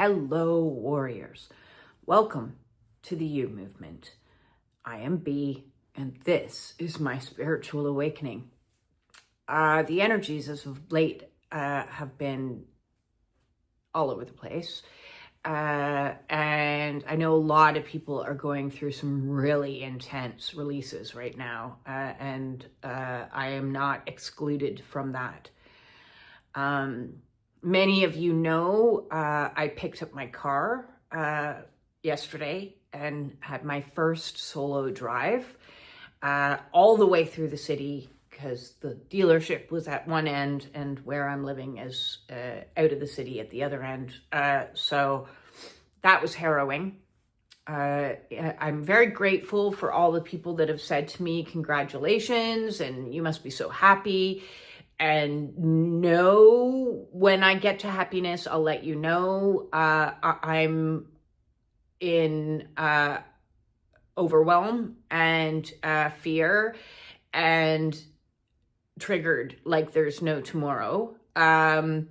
Hello, warriors. Welcome to the You Movement. I am B, and this is my spiritual awakening. The energies as of late have been all over the place. And I know a lot of people are going through some really intense releases right now. And I am not excluded from that. Many of you know, I picked up my car yesterday and had my first solo drive all the way through the city, because the dealership was at one end and where I'm living is out of the city at the other end. So that was harrowing. I'm very grateful for all the people that have said to me, congratulations, and you must be so happy. And know when I get to happiness, I'll let you know. I'm in overwhelm and fear and triggered like there's no tomorrow. One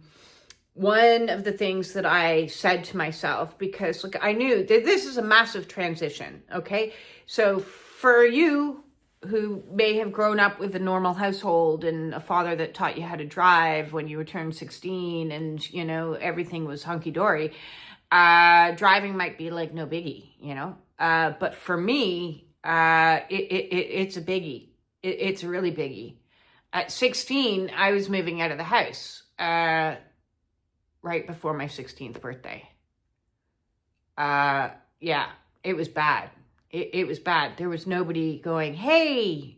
of the things that I said to myself, because look, I knew that this is a massive transition, okay? So for you who may have grown up with a normal household and a father that taught you how to drive when you were turned 16 and, you know, everything was hunky-dory, driving might be like no biggie, you know? But for me, it's a biggie. It's a really biggie. At 16, I was moving out of the house right before my 16th birthday. Yeah, it was bad. It was bad. There was nobody going, hey,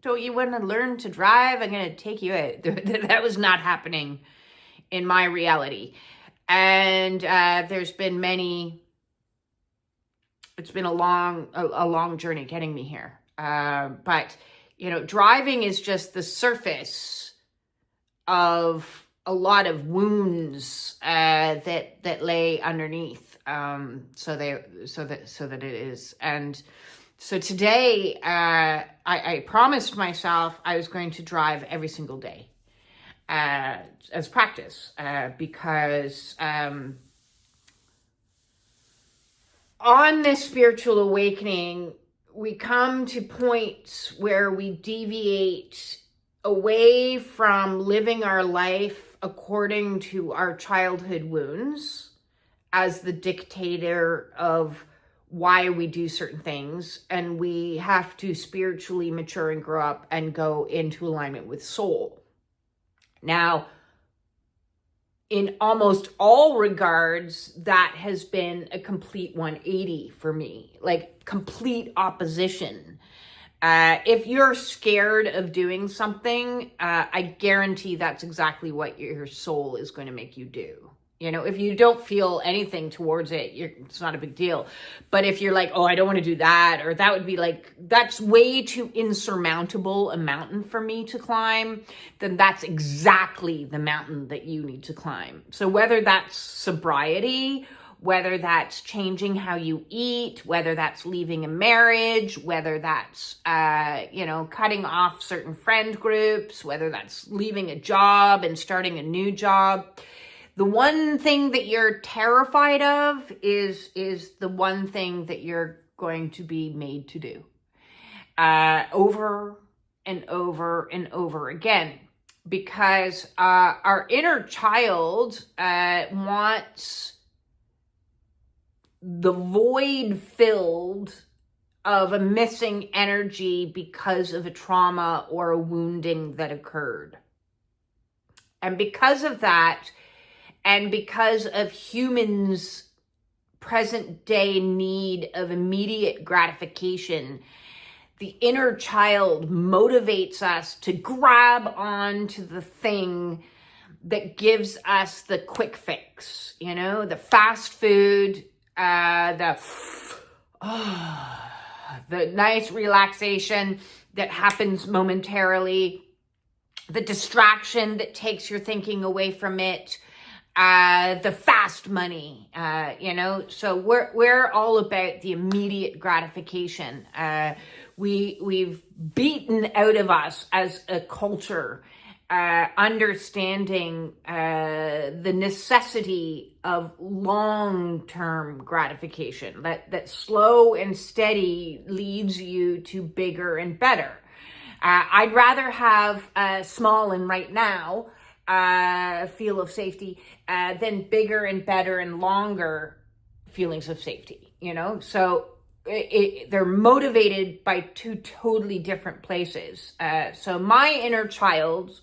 don't you want to learn to drive? I'm going to take you out. That was not happening in my reality. And there's been it's been a long journey getting me here. But, you know, driving is just the surface of a lot of wounds that lay underneath. So that it is. And so today, I promised myself I was going to drive every single day as practice, because on this spiritual awakening, we come to points where we deviate away from living our life according to our childhood wounds as the dictator of why we do certain things, and we have to spiritually mature and grow up and go into alignment with soul. Now, in almost all regards, that has been a complete 180 for me, like complete opposition. If you're scared of doing something, I guarantee that's exactly what your soul is going to make you do. You know, if you don't feel anything towards it, it's not a big deal. But if you're like, oh, I don't want to do that, or that would be like, that's way too insurmountable a mountain for me to climb, then that's exactly the mountain that you need to climb. So whether that's sobriety, whether that's changing how you eat, whether that's leaving a marriage, whether that's, cutting off certain friend groups, whether that's leaving a job and starting a new job, the one thing that you're terrified of is the one thing that you're going to be made to do over and over and over again, because our inner child wants the void filled of a missing energy because of a trauma or a wounding that occurred. And because of that, and because of humans' present day need of immediate gratification, the inner child motivates us to grab onto the thing that gives us the quick fix, you know, the fast food, the nice relaxation that happens momentarily, the distraction that takes your thinking away from it, the fast money, so we're all about the immediate gratification. We've beaten out of us as a culture understanding the necessity of long-term gratification, that slow and steady leads you to bigger and better. I'd rather have a small and right now feel of safety than bigger and better and longer feelings of safety, So they're motivated by two totally different places. So my inner child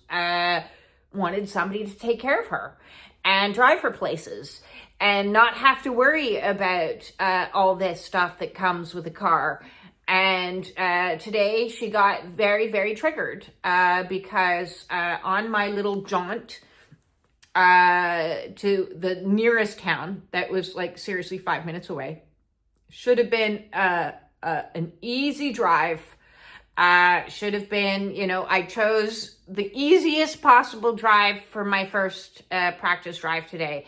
wanted somebody to take care of her and drive her places and not have to worry about all this stuff that comes with a car. And today she got very, very triggered because on my little jaunt to the nearest town that was like seriously 5 minutes away, should have been an easy drive. Should have been, I chose the easiest possible drive for my first practice drive today.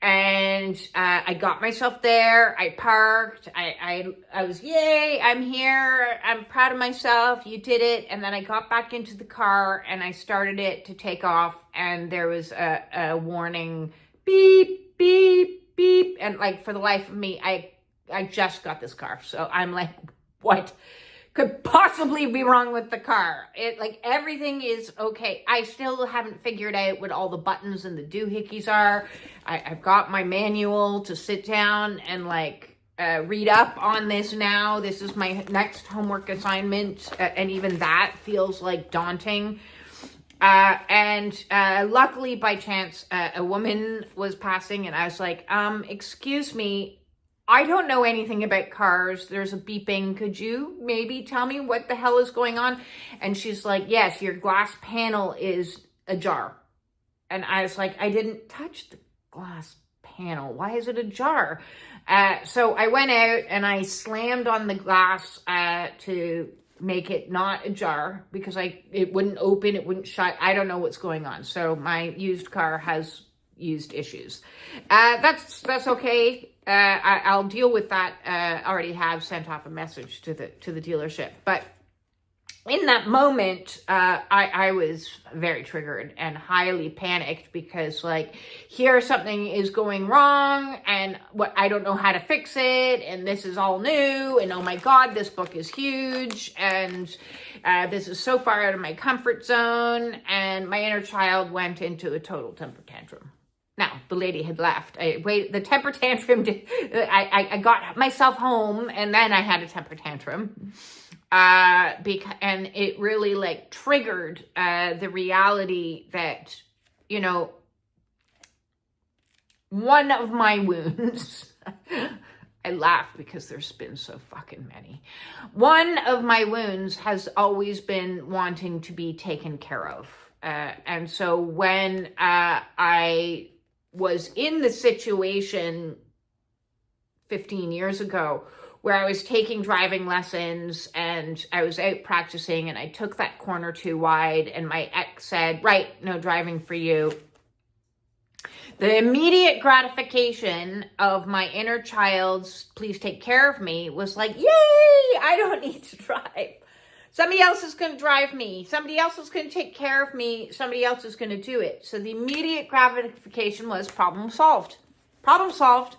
And I got myself there. I parked. I was, yay, I'm here. I'm proud of myself. You did it. And then I got back into the car and I started it to take off. And there was a warning, beep, beep, beep. And like for the life of me, I just got this car. So I'm like, what could possibly be wrong with the car? Everything is okay. I still haven't figured out what all the buttons and the doohickeys are. I've got my manual to sit down and read up on this now. This is my next homework assignment. And even that feels like daunting. And luckily by chance, a woman was passing and I was like, excuse me, I don't know anything about cars. There's a beeping. Could you maybe tell me what the hell is going on? And she's like, yes, your glass panel is ajar. And I was like, I didn't touch the glass panel. Why is it ajar? So I went out and I slammed on the glass to make it not ajar because it wouldn't open, it wouldn't shut. I don't know what's going on. So my used car has used issues. That's okay. I'll deal with that. Already have sent off a message to the dealership. But in that moment, I was very triggered and highly panicked because here something is going wrong and I don't know how to fix it. And this is all new. And oh my God, this book is huge. And this is so far out of my comfort zone. And my inner child went into a total temper tantrum. Now, the lady had left. The temper tantrum, I got myself home and then I had a temper tantrum. And it really triggered the reality that, one of my wounds, I laugh because there's been so fucking many. One of my wounds has always been wanting to be taken care of. And so when I was in the situation 15 years ago where I was taking driving lessons and I was out practicing and I took that corner too wide and my ex said, right, no driving for you. The immediate gratification of my inner child's please take care of me was like, yay, I don't need to drive. Somebody else is going to drive me. Somebody else is going to take care of me. Somebody else is going to do it. So the immediate gratification was problem solved. Problem solved.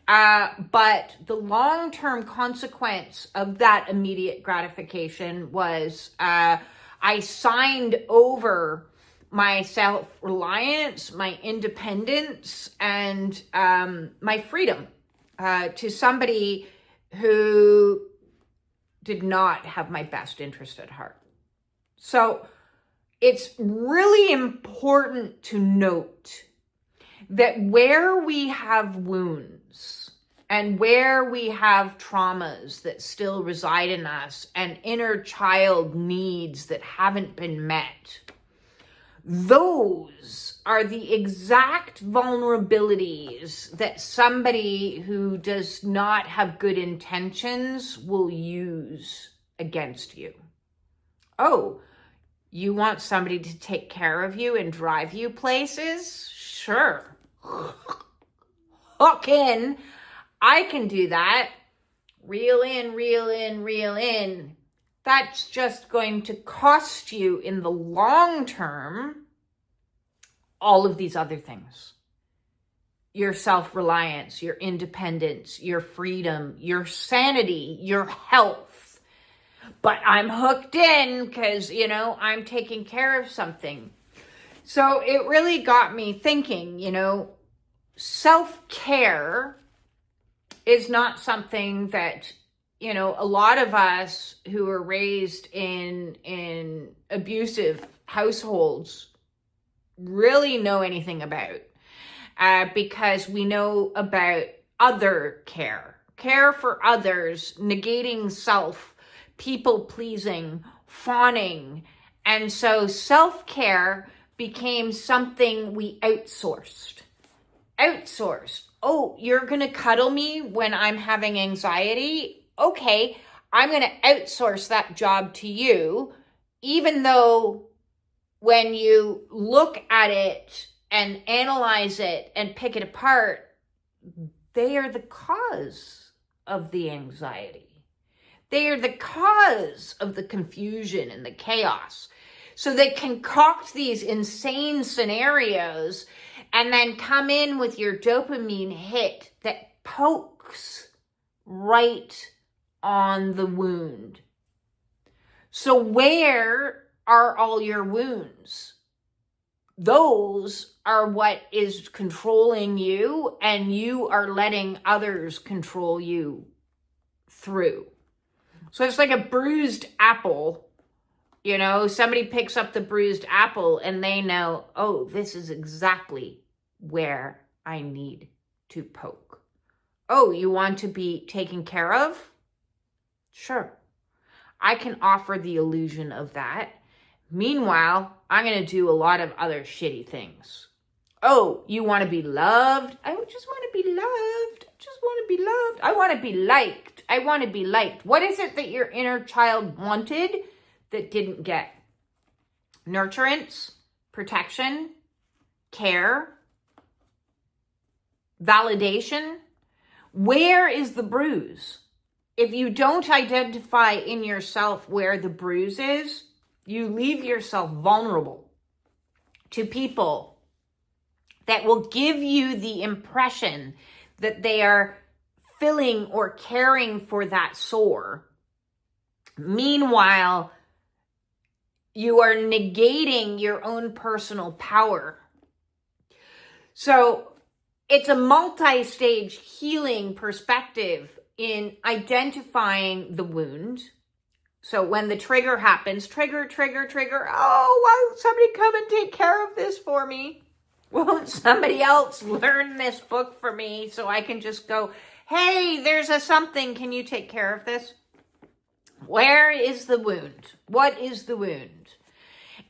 But the long-term consequence of that immediate gratification was I signed over my self-reliance, my independence, and my freedom to somebody who did not have my best interest at heart. So it's really important to note that where we have wounds and where we have traumas that still reside in us and inner child needs that haven't been met, those are the exact vulnerabilities that somebody who does not have good intentions will use against you. Oh, you want somebody to take care of you and drive you places? Sure. Hook in. I can do that. Reel in, reel in, reel in. that's just going to cost you in the long term all of these other things. Your self-reliance, your independence, your freedom, your sanity, your health. But I'm hooked in because, I'm taking care of something. So it really got me thinking, self-care is not something that, a lot of us who were raised in abusive households really know anything about. Because we know about other care for others, negating self, people-pleasing, fawning. And so self-care became something we outsourced. Oh, you're going to cuddle me when I'm having anxiety? Okay, I'm going to outsource that job to you, even though when you look at it and analyze it and pick it apart, they are the cause of the anxiety. They are the cause of the confusion and the chaos. So they concoct these insane scenarios and then come in with your dopamine hit that pokes right on the wound. So where are all your wounds? Those are what is controlling you, and you are letting others control you through. So it's like a bruised apple. Somebody picks up the bruised apple and they know, oh, this is exactly where I need to poke. Oh, you want to be taken care of? Sure. I can offer the illusion of that. Meanwhile, I'm going to do a lot of other shitty things. Oh, you want to be loved? I just want to be loved. I want to be liked. I want to be liked. What is it that your inner child wanted that didn't get? Nurturance, protection, care, validation. Where is the bruise? If you don't identify in yourself where the bruise is, you leave yourself vulnerable to people that will give you the impression that they are filling or caring for that sore. Meanwhile, you are negating your own personal power. So it's a multi-stage healing perspective in identifying the wound. So when the trigger happens, trigger. Oh, why somebody come and take care of this for me? Won't somebody else learn this book for me so I can just go, hey, there's a something. Can you take care of this? Where is the wound? What is the wound?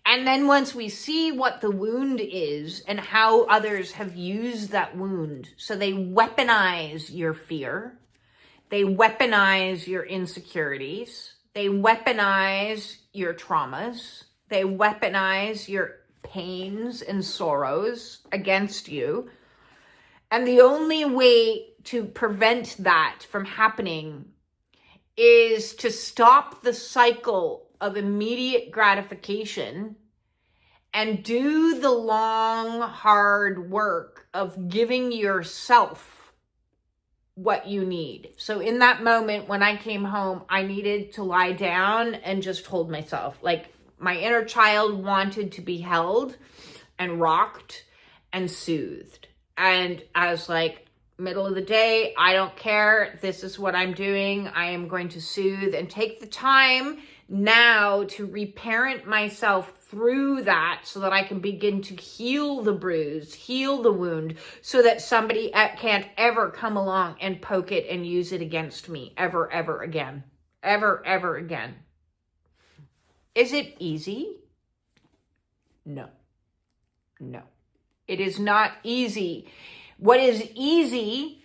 And then once we see what the wound is and how others have used that wound, so they weaponize your fear, they weaponize your insecurities, they weaponize your traumas, they weaponize your pains and sorrows against you. And the only way to prevent that from happening is to stop the cycle of immediate gratification and do the long, hard work of giving yourself what you need. So in that moment when I came home, I needed to lie down and just hold myself. Like my inner child wanted to be held and rocked and soothed. And I was like, middle of the day, I don't care. This is what I'm doing. I am going to soothe and take the time now to reparent myself through that so that I can begin to heal the bruise, heal the wound, so that somebody can't ever come along and poke it and use it against me ever, ever again. Ever, ever again. Is it easy? No. It is not easy. What is easy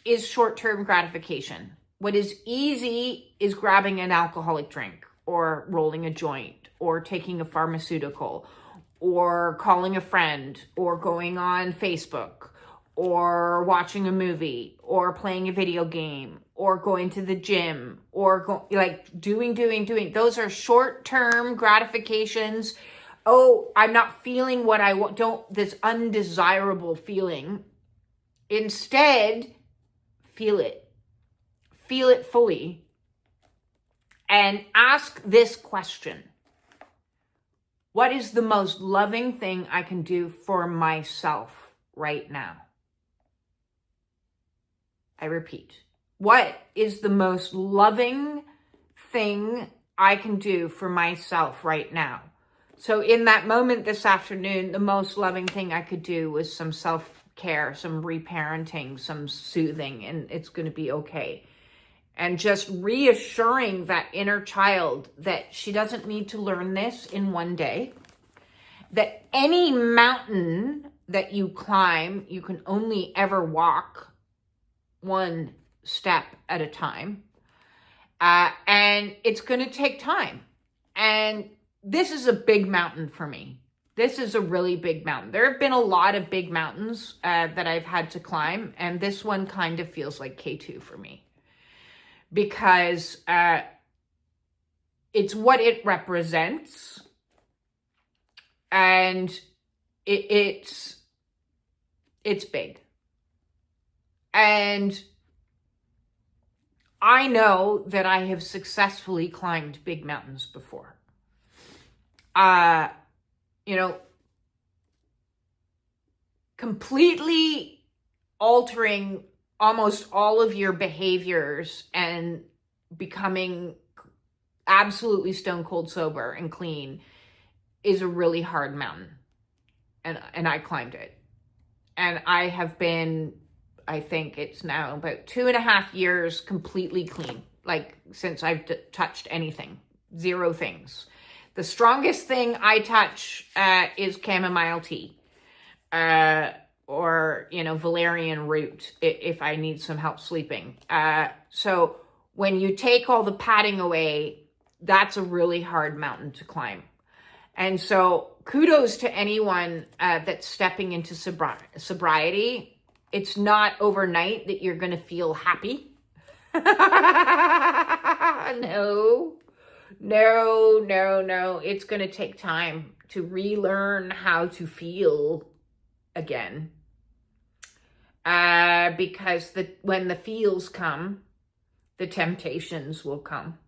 is short-term gratification. What is easy is grabbing an alcoholic drink or rolling a joint or taking a pharmaceutical or calling a friend or going on Facebook or watching a movie or playing a video game or going to the gym or doing. Those are short-term gratifications. Oh, I'm not feeling what I want. This undesirable feeling. Instead, feel it. Feel it fully. And ask this question. What is the most loving thing I can do for myself right now? I repeat, what is the most loving thing I can do for myself right now? So in that moment this afternoon, the most loving thing I could do was some self-care, some reparenting, some soothing, and it's going to be okay. And just reassuring that inner child that she doesn't need to learn this in one day, that any mountain that you climb, you can only ever walk one step at a time. And it's going to take time. And this is a big mountain for me. This is a really big mountain. There have been a lot of big mountains that I've had to climb. And this one kind of feels like K2 for me. Because it's what it represents. And it's big. And I know that I have successfully climbed big mountains before. Completely altering almost all of your behaviors and becoming absolutely stone cold sober and clean is a really hard mountain. And I climbed it. And I have been, I think it's now about 2.5 years completely clean, like since I've touched anything, 0 things. The strongest thing I touch is chamomile tea or, valerian root if I need some help sleeping. So when you take all the padding away, that's a really hard mountain to climb. And so kudos to anyone that's stepping into sobriety. It's not overnight that you're going to feel happy. No. It's going to take time to relearn how to feel again. Because when the feels come, the temptations will come.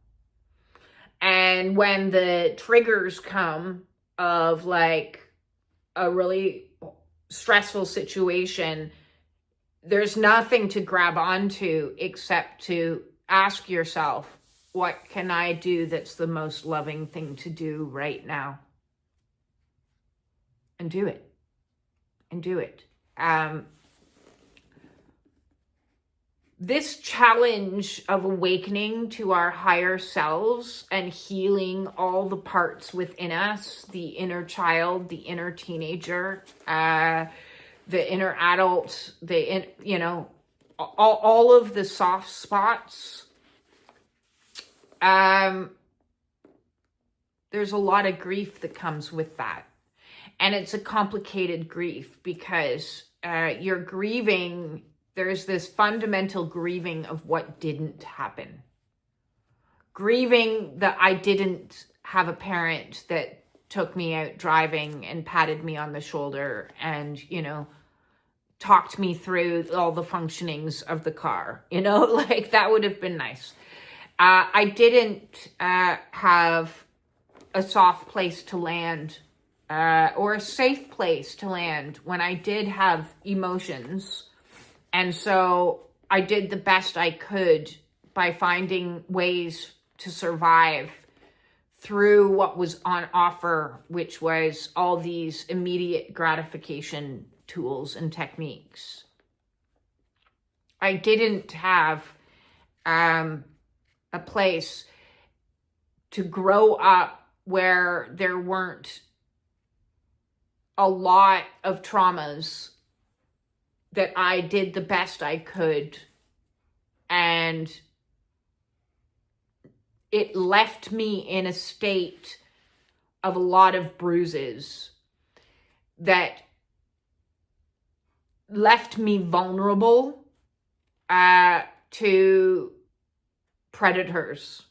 And when the triggers come of like a really stressful situation, there's nothing to grab onto except to ask yourself, what can I do that's the most loving thing to do right now? And do it. This challenge of awakening to our higher selves and healing all the parts within us, the inner child, the inner teenager, the inner adult, all of the soft spots. There's a lot of grief that comes with that. And it's a complicated grief because you're grieving. There's this fundamental grieving of what didn't happen. Grieving that I didn't have a parent that took me out driving and patted me on the shoulder and, talked me through all the functionings of the car. That would have been nice. I didn't have a soft place to land or a safe place to land when I did have emotions. And so I did the best I could by finding ways to survive through what was on offer, which was all these immediate gratification tools and techniques. I didn't have a place to grow up where there weren't a lot of traumas that I did the best I could, and it left me in a state of a lot of bruises that left me vulnerable to predators.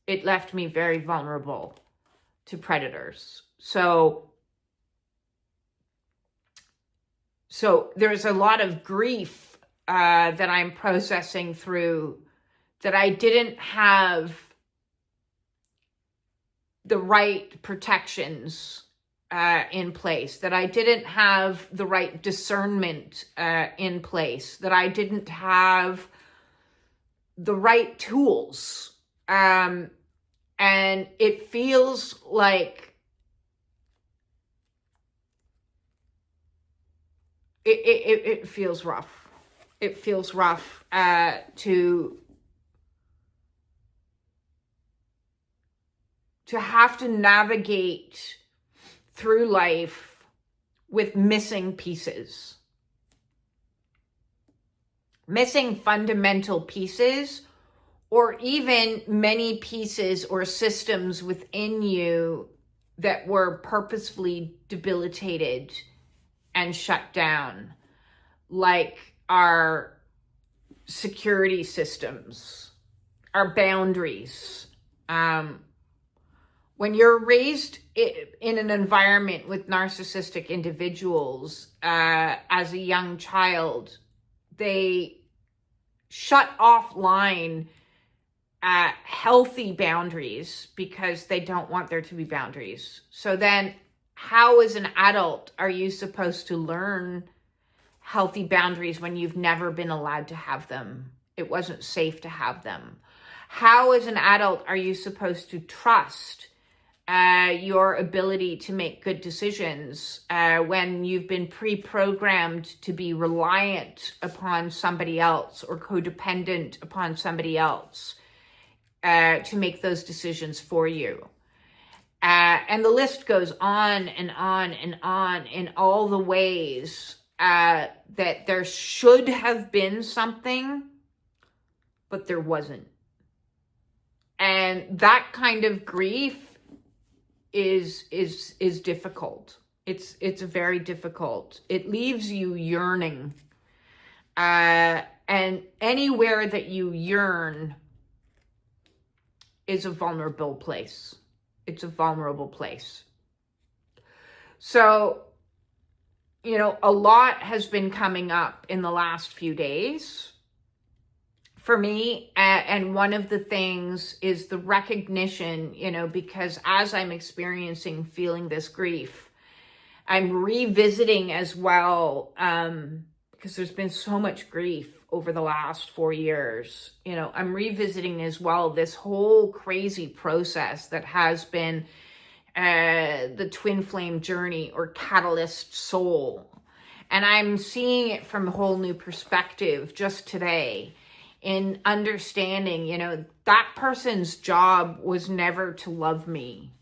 It left me very vulnerable to predators. So there's a lot of grief that I'm processing through, that I didn't have the right protections in place, that I didn't have the right discernment in place, that I didn't have the right tools. And it feels like it feels rough. It feels rough to have to navigate through life with missing pieces. Missing fundamental pieces, or even many pieces or systems within you that were purposefully debilitated and shut down, like our security systems, our boundaries. When you're raised in an environment with narcissistic individuals as a young child, they shut offline healthy boundaries because they don't want there to be boundaries. So then how as an adult are you supposed to learn healthy boundaries when you've never been allowed to have them? It wasn't safe to have them. How as an adult are you supposed to trust your ability to make good decisions when you've been pre-programmed to be reliant upon somebody else or codependent upon somebody else to make those decisions for you? And the list goes on and on and on in all the ways that there should have been something, but there wasn't. And that kind of grief is difficult. It's very difficult. It leaves you yearning. And anywhere that you yearn is a vulnerable place. It's a vulnerable place. So, a lot has been coming up in the last few days for me. And one of the things is the recognition, because as I'm feeling this grief, I'm revisiting as well, because there's been so much grief over the last 4 years. I'm revisiting as well this whole crazy process that has been the twin flame journey or catalyst soul. And I'm seeing it from a whole new perspective just today, in understanding, that person's job was never to love me.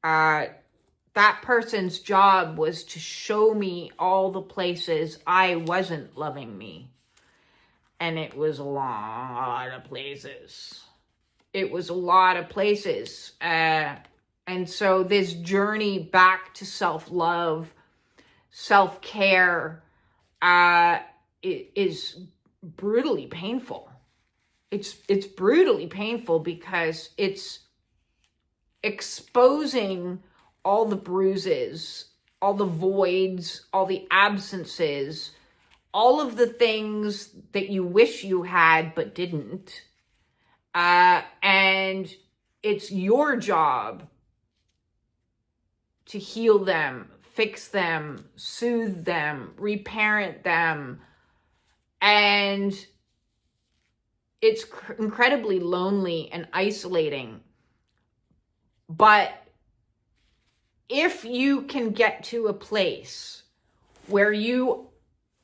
That person's job was to show me all the places I wasn't loving me. And it was a lot of places. It was a lot of places. And so this journey back to self-love, self-care, is brutally painful. It's brutally painful because it's exposing all the bruises, all the voids, all the absences, all of the things that you wish you had but didn't. And it's your job to heal them, fix them, soothe them, reparent them. And it's incredibly lonely and isolating. But if you can get to a place where you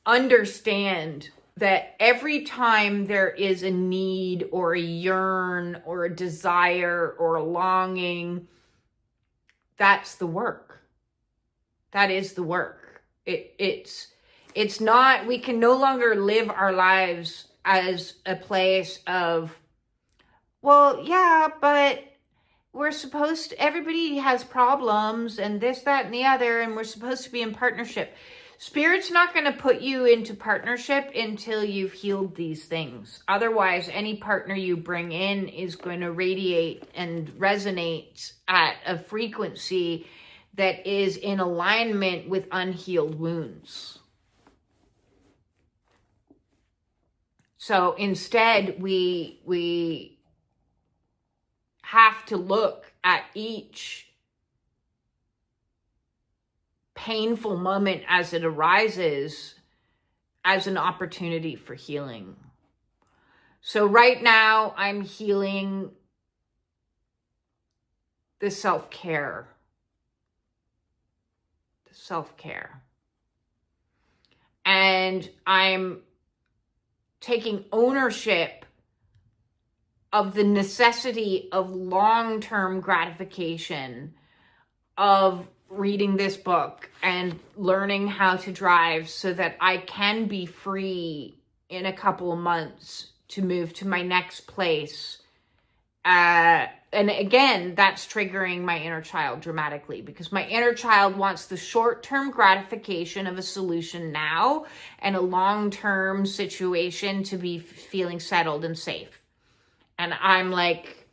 understand that every time there is a need or a yearn or a desire or a longing, that's the work. That is the work. It's not, we can no longer live our lives as a place of, well, yeah, but everybody has problems and this, that, and the other, and we're supposed to be in partnership. Spirit's not going to put you into partnership until you've healed these things. Otherwise, any partner you bring in is going to radiate and resonate at a frequency that is in alignment with unhealed wounds. So instead, we have to look at each painful moment as it arises as an opportunity for healing. So right now, I'm healing the self-care. The self-care. And I'm taking ownership of the necessity of long-term gratification of reading this book and learning how to drive so that I can be free in a couple of months to move to my next place. And again, that's triggering my inner child dramatically, because my inner child wants the short-term gratification of a solution now and a long-term situation to be feeling settled and safe. And I'm like,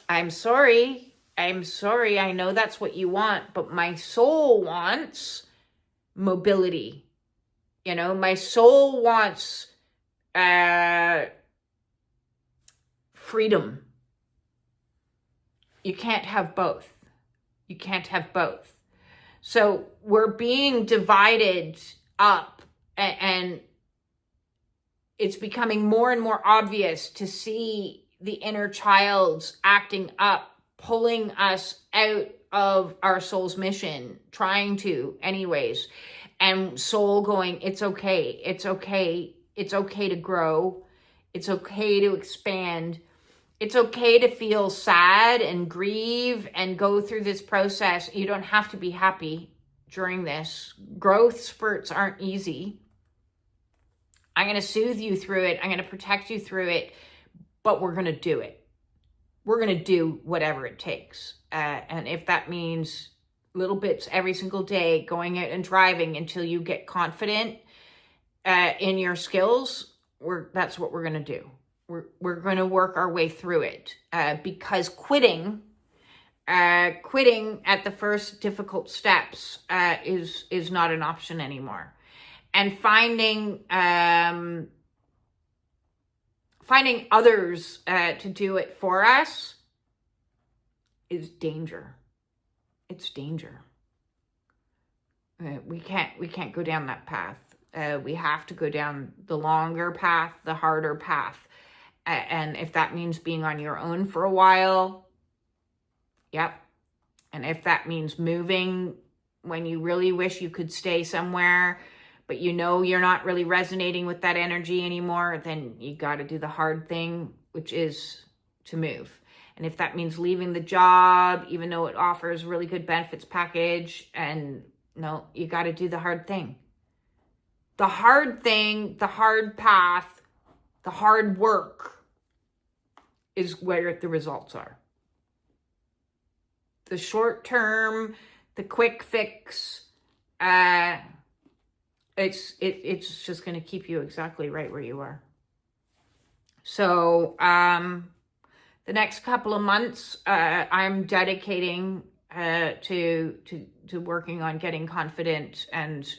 I'm sorry. I know that's what you want, but my soul wants mobility. You know, my soul wants freedom. You can't have both. You can't have both. So we're being divided up, and it's becoming more and more obvious to see the inner child's acting up, pulling us out of our soul's mission, trying to anyways, and soul going, it's okay, it's okay, it's okay to grow, it's okay to expand, it's okay to feel sad and grieve and go through this process. You don't have to be happy during this. Growth spurts aren't easy. I'm going to soothe you through it. I'm going to protect you through it, but we're going to do it. We're going to do whatever it takes. And if that means little bits every single day, going out and driving until you get confident in your skills, that's what we're going to do. We're going to work our way through it, because quitting at the first difficult steps is not an option anymore. And finding others to do it for us is danger. It's danger. We can't go down that path. We have to go down the longer path, the harder path. And if that means being on your own for a while, yep. And if that means moving when you really wish you could stay somewhere, but you know you're not really resonating with that energy anymore, then you got to do the hard thing, which is to move. And if that means leaving the job, even though it offers a really good benefits package, and no, you got to do the hard thing. The hard thing, the hard path, the hard work is where the results are. The short term, the quick fix, it's just going to keep you exactly right where you are. So the next couple of months, I'm dedicating to working on getting confident, and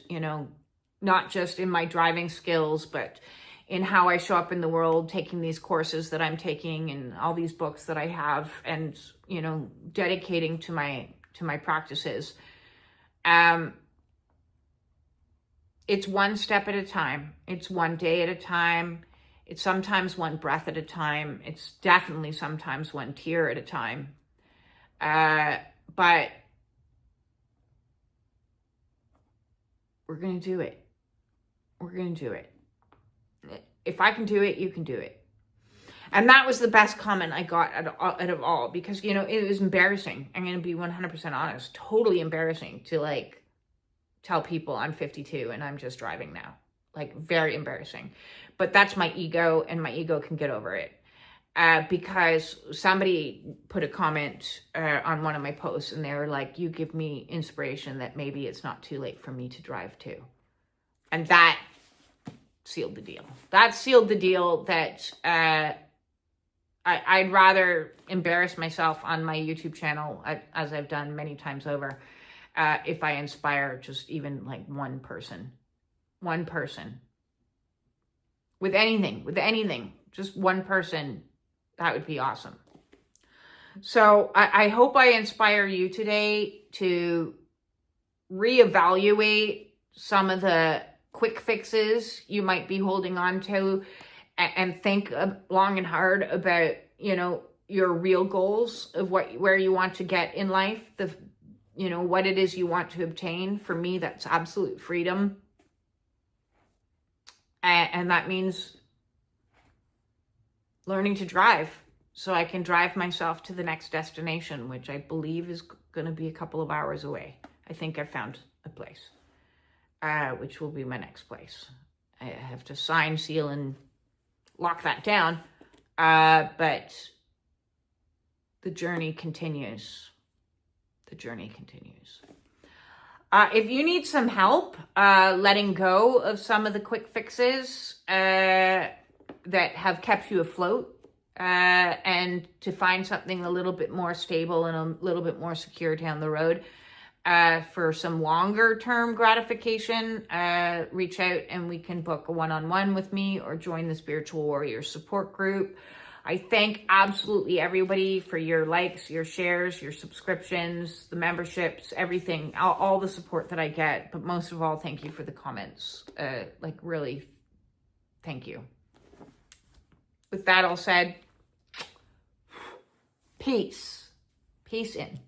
not just in my driving skills, but in how I show up in the world, taking these courses that I'm taking and all these books that I have, and dedicating to my practices. It's one step at a time. It's one day at a time. It's sometimes one breath at a time. It's definitely sometimes one tear at a time. But we're going to do it. We're going to do it. If I can do it, you can do it. And that was the best comment I got out of all, because, it was embarrassing. I'm going to be 100% honest. Totally embarrassing to tell people I'm 52 and I'm just driving now. Very embarrassing. But that's my ego, and my ego can get over it. because somebody put a comment on one of my posts, and they were like, you give me inspiration that maybe it's not too late for me to drive too. And that sealed the deal. That sealed the deal that I'd rather embarrass myself on my YouTube channel, as I've done many times over, if I inspire just even like one person. With anything, just one person, that would be awesome. So I hope I inspire you today to reevaluate some of the quick fixes you might be holding on to, and think long and hard about, your real goals of where you want to get in life, what it is you want to obtain. For me, that's absolute freedom. And that means learning to drive so I can drive myself to the next destination, which I believe is going to be a couple of hours away. I think I found a place, which will be my next place. I have to sign, seal, and lock that down. But the journey continues. If you need some help letting go of some of the quick fixes that have kept you afloat, and to find something a little bit more stable and a little bit more secure down the road, for some longer term gratification, reach out and we can book a one-on-one with me, or join the Spiritual Warrior support group. I thank absolutely everybody for your likes, your shares, your subscriptions, the memberships, everything, all the support that I get. But most of all, thank you for the comments. Really, thank you. With that all said, peace in.